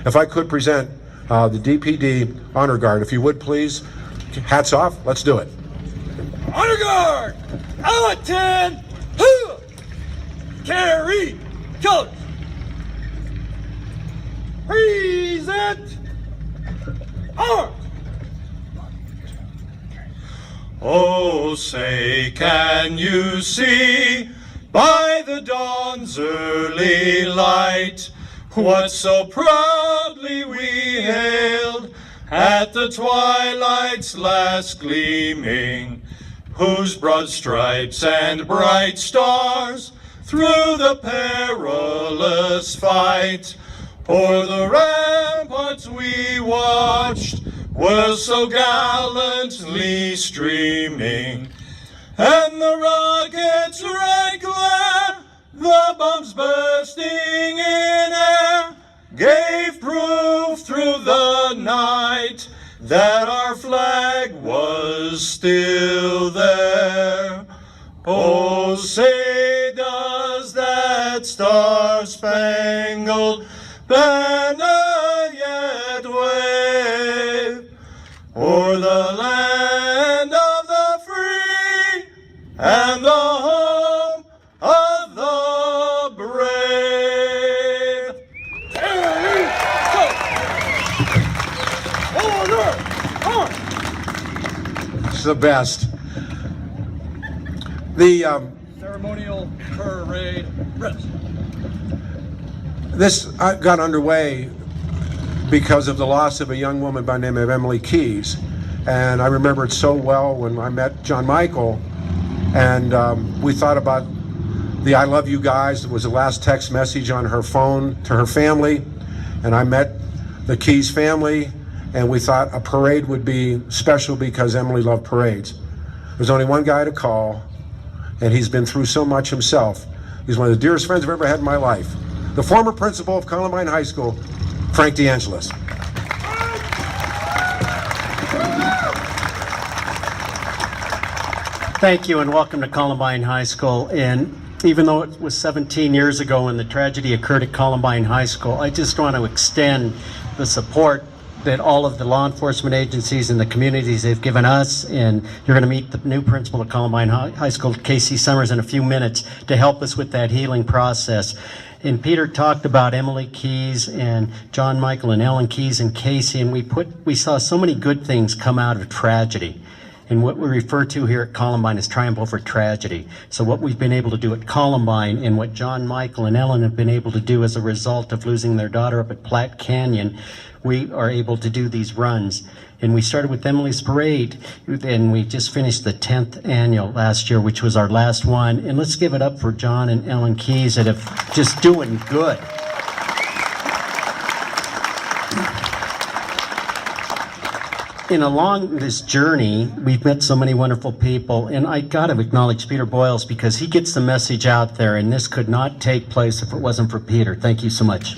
If I could present the DPD Honor Guard, if you would please. Hats off, let's do it. Honor Guard! Out 10! Carry! Colors! Present! Arms! Oh, say, can you see by the dawn's early light what so proudly we hailed at the twilight's last gleaming, whose broad stripes and bright stars through the perilous fight o'er the ramparts we watched were so gallantly streaming, and the rocket's red glare, the bombs bursting in air, gave proof through the night that our flag was still there. Oh, say does that star-spangled banner yet wave o'er the land of the free and the home of the brave. It's the best. The Ceremonial parade rest. This got underway because of the loss of a young woman by the name of Emily Keys. And I remember it so well when I met John Michael, and we thought about the I love you guys. It was the last text message on her phone to her family, and I met the Keys family, and we thought a parade would be special because Emily loved parades. There's only one guy to call, and he's been through so much himself. He's one of the dearest friends I've ever had in my life. The former principal of Columbine High School, Frank DeAngelis. Thank you and welcome to Columbine High School. And even though it was 17 years ago when the tragedy occurred at Columbine High School, I just want to extend the support that all of the law enforcement agencies and the communities have given us. And you're going to meet the new principal of Columbine High School, Casey Summers, in a few minutes to help us with that healing process. And Peter talked about Emily Keys and John Michael and Ellen Keys and Casey, and we saw so many good things come out of tragedy. And what we refer to here at Columbine is triumph over tragedy. So what we've been able to do at Columbine and what John Michael and Ellen have been able to do as a result of losing their daughter up at Platte Canyon, we are able to do these runs. And we started with Emily's Parade, and we just finished the 10th annual last year, which was our last one. And let's give it up for John and Ellen Keys that have just doing good. And along this journey, we've met so many wonderful people, and I got to acknowledge Peter Boyles because he gets the message out there, and this could not take place if it wasn't for Peter. Thank you so much.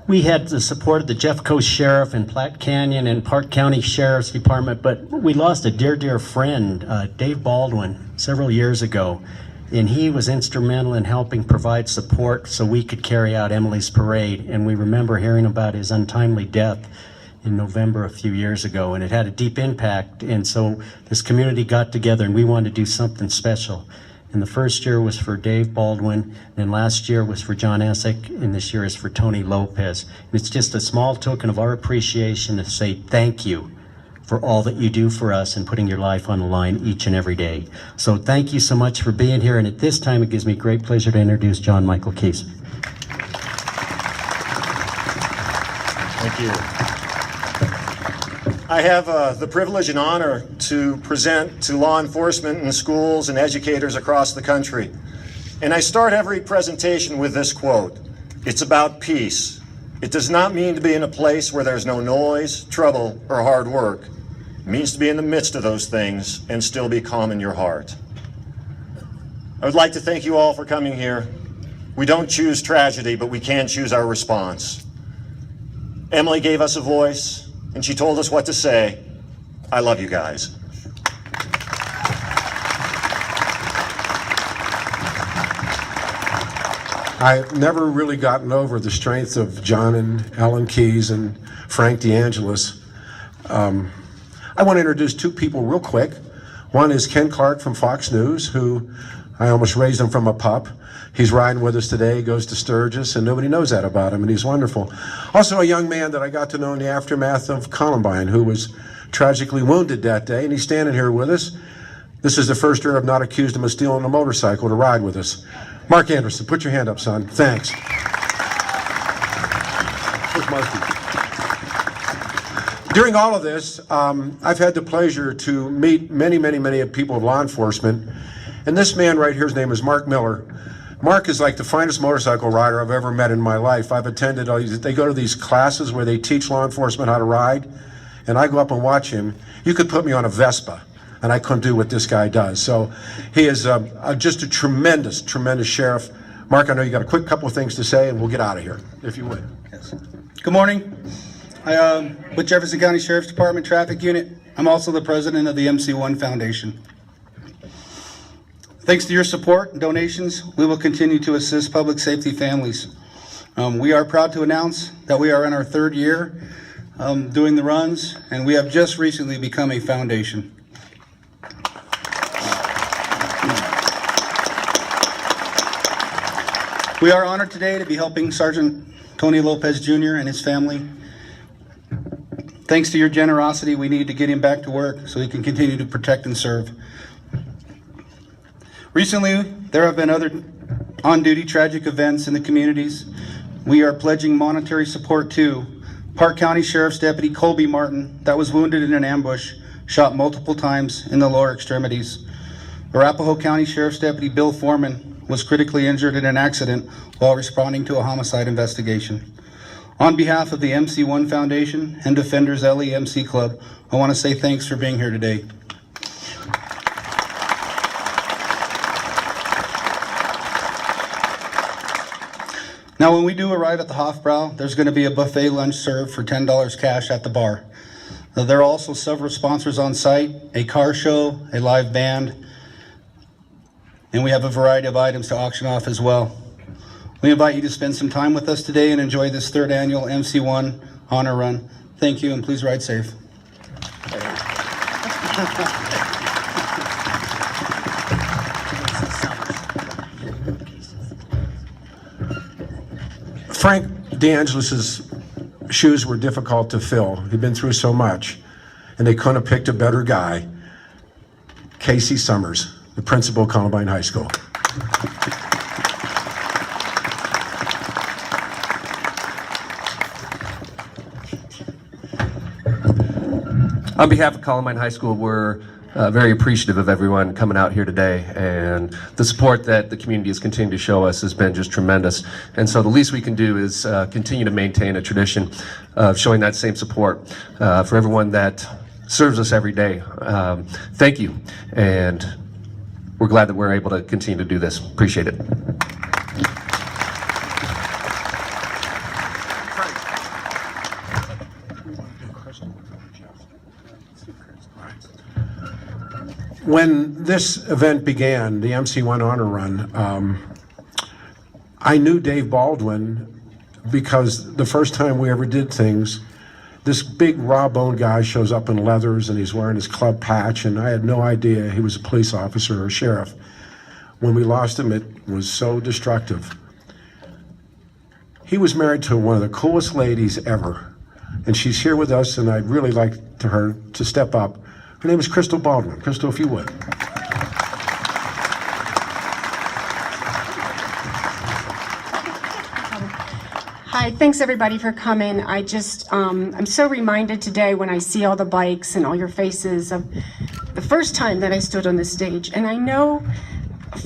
We had the support of the Jeffco Sheriff and Platte Canyon and Park County Sheriff's Department, but we lost a dear, dear friend, Dave Baldwin, several years ago. And he was instrumental in helping provide support so we could carry out Emily's Parade. And we remember hearing about his untimely death in November a few years ago, and it had a deep impact. And so this community got together and we wanted to do something special. And the first year was for Dave Baldwin, and last year was for John Essick, and this year is for Tony Lopez. And it's just a small token of our appreciation to say thank you for all that you do for us and putting your life on the line each and every day. So thank you so much for being here, and at this time it gives me great pleasure to introduce John Michael Keys. Thank you. I have the privilege and honor to present to law enforcement and schools and educators across the country. And I start every presentation with this quote: "It's about peace. It does not mean to be in a place where there's no noise, trouble, or hard work. It means to be in the midst of those things and still be calm in your heart." I would like to thank you all for coming here. We don't choose tragedy, but we can choose our response. Emily gave us a voice, and she told us what to say. I love you guys. I've never really gotten over the strength of John and Ellen Keyes and Frank DeAngelis. I want to introduce two people real quick. One is Ken Clark from Fox News, who I almost raised him from a pup. He's riding with us today, goes to Sturgis, and nobody knows that about him, and he's wonderful. Also a young man that I got to know in the aftermath of Columbine, who was tragically wounded that day, and he's standing here with us. This is the first year I've not accused him of stealing a motorcycle to ride with us. Mark Anderson, put your hand up, son. Thanks. Where's Marky? During all of this, I've had the pleasure to meet many people of law enforcement, and this man right here, his name is Mark Miller. Mark is like the finest motorcycle rider I've ever met in my life. I've attended, they go to these classes where they teach law enforcement how to ride, and I go up and watch him. You could put me on a Vespa, and I couldn't do what this guy does. So he is just a tremendous sheriff. Mark, I know you got a quick couple of things to say, and we'll get out of here, if you would. Yes. Good morning. I with Jefferson County Sheriff's Department Traffic Unit. I'm also the president of the MC-1 Foundation. Thanks to your support and donations, we will continue to assist public safety families. We are proud to announce that we are in our third year doing the runs, and we have just recently become a foundation. We are honored today to be helping Sergeant Tony Lopez Jr. and his family. Thanks to your generosity, we need to get him back to work so he can continue to protect and serve. Recently, there have been other on-duty tragic events in the communities. We are pledging monetary support to Park County Sheriff's Deputy Colby Martin, that was wounded in an ambush, shot multiple times in the lower extremities. Arapahoe County Sheriff's Deputy Bill Foreman was critically injured in an accident while responding to a homicide investigation. On behalf of the MC-1 Foundation and Defenders LEMC Club, I want to say thanks for being here today. Now, when we do arrive at the Hofbrau, there's going to be a buffet lunch served for $10 cash at the bar. There are also several sponsors on site, a car show, a live band, and we have a variety of items to auction off as well. We invite you to spend some time with us today and enjoy this third annual MC-1 Honor Run. Thank you, and please ride safe. Frank DeAngelis' shoes were difficult to fill. He'd been through so much, and they couldn't have picked a better guy. Casey Summers, the principal of Columbine High School. On behalf of Columbine High School, we're very appreciative of everyone coming out here today, and the support that the community has continued to show us has been just tremendous. And so the least we can do is continue to maintain a tradition of showing that same support for everyone that serves us every day. Thank you, and we're glad that we're able to continue to do this. Appreciate it. When this event began, the MC-1 Honor Run, I knew Dave Baldwin because the first time we ever did things, this big raw bone guy shows up in leathers and he's wearing his club patch, and I had no idea he was a police officer or a sheriff. When we lost him, it was so destructive. He was married to one of the coolest ladies ever, and she's here with us, and I'd really like her to step up. Her name is Crystal Baldwin. Crystal, if you would. Hi, thanks everybody for coming. I'm so reminded today when I see all the bikes and all your faces of the first time that I stood on this stage. And I know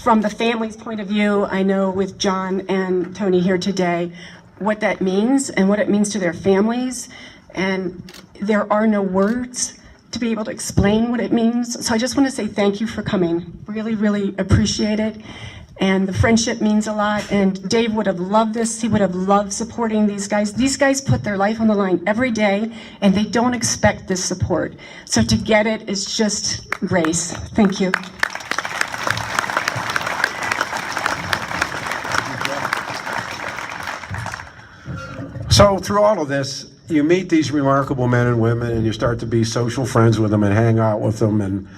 from the family's point of view, I know with John and Tony here today, what that means and what it means to their families. And there are no words to be able to explain what it means. So I just want to say thank you for coming. Really, really appreciate it. And the friendship means a lot. And Dave would have loved this. He would have loved supporting these guys. These guys put their life on the line every day, and they don't expect this support. So to get it is just grace. Thank you. So through all of this, you meet these remarkable men and women, and you start to be social friends with them and hang out with them, and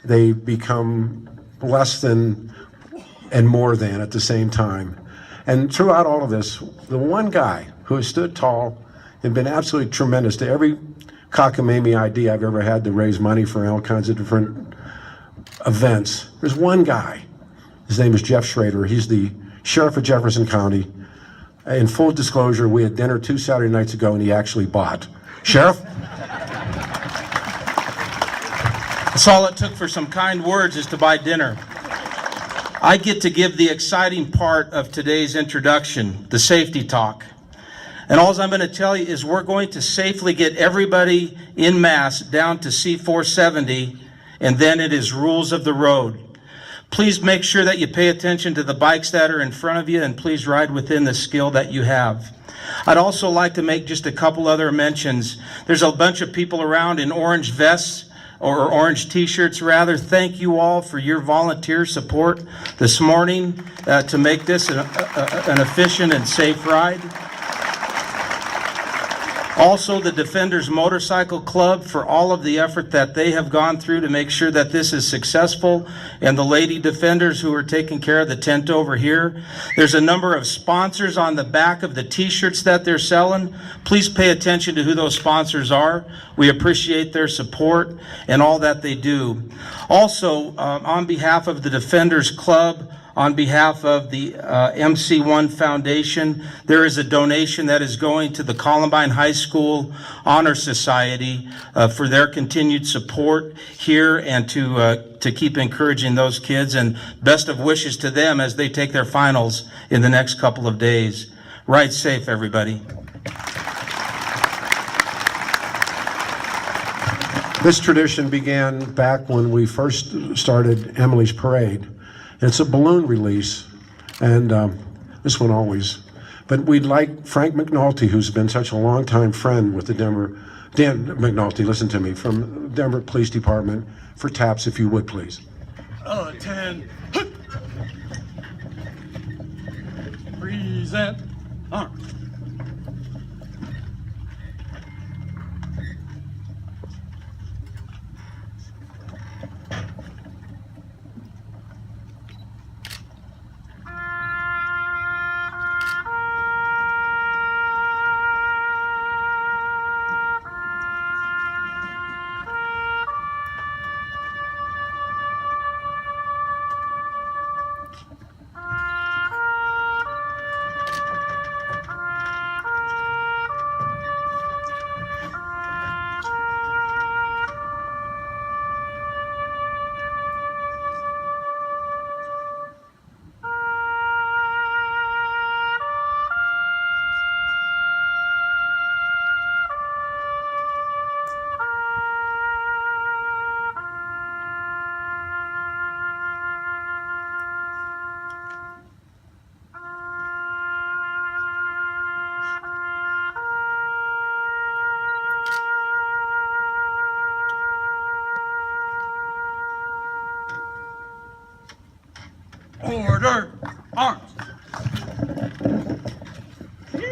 they become less than and more than at the same time. And throughout all of this, the one guy who has stood tall and been absolutely tremendous to every cockamamie idea I've ever had to raise money for all kinds of different events, there's one guy. His name is Jeff Schrader. He's the sheriff of Jefferson County. In full disclosure, we had dinner 2 Saturday nights ago, and he actually bought. Sheriff? That's all it took for some kind words is to buy dinner. I get to give the exciting part of today's introduction, the safety talk. And all I'm going to tell you is we're going to safely get everybody en masse down to C470, and then it is rules of the road. Please make sure that you pay attention to the bikes that are in front of you, and please ride within the skill that you have. I'd also like to make just a couple other mentions. There's a bunch of people around in orange vests, or orange t-shirts rather. Thank you all for your volunteer support this morning to make this an efficient and safe ride. Also, the Defenders Motorcycle Club for all of the effort that they have gone through to make sure that this is successful, and the Lady Defenders who are taking care of the tent over here. There's a number of sponsors on the back of the t-shirts that they're selling. Please pay attention to who those sponsors are. We appreciate their support and all that they do. Also, on behalf of the Defenders Club, on behalf of the MC-1 Foundation, there is a donation that is going to the Columbine High School Honor Society for their continued support here, and to keep encouraging those kids, and best of wishes to them as they take their finals in the next couple of days. Ride safe, everybody. This tradition began back when we first started Emily's Parade. It's a balloon release, and this one always. But we'd like Frank McNulty, who's been such a long-time friend with the Dan McNulty, listen to me, from Denver Police Department, for taps, if you would, please. 10. Present arms. Order, arms.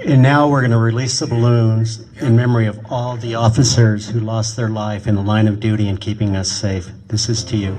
And now we're going to release the balloons in memory of all the officers who lost their life in the line of duty and keeping us safe. This is to you.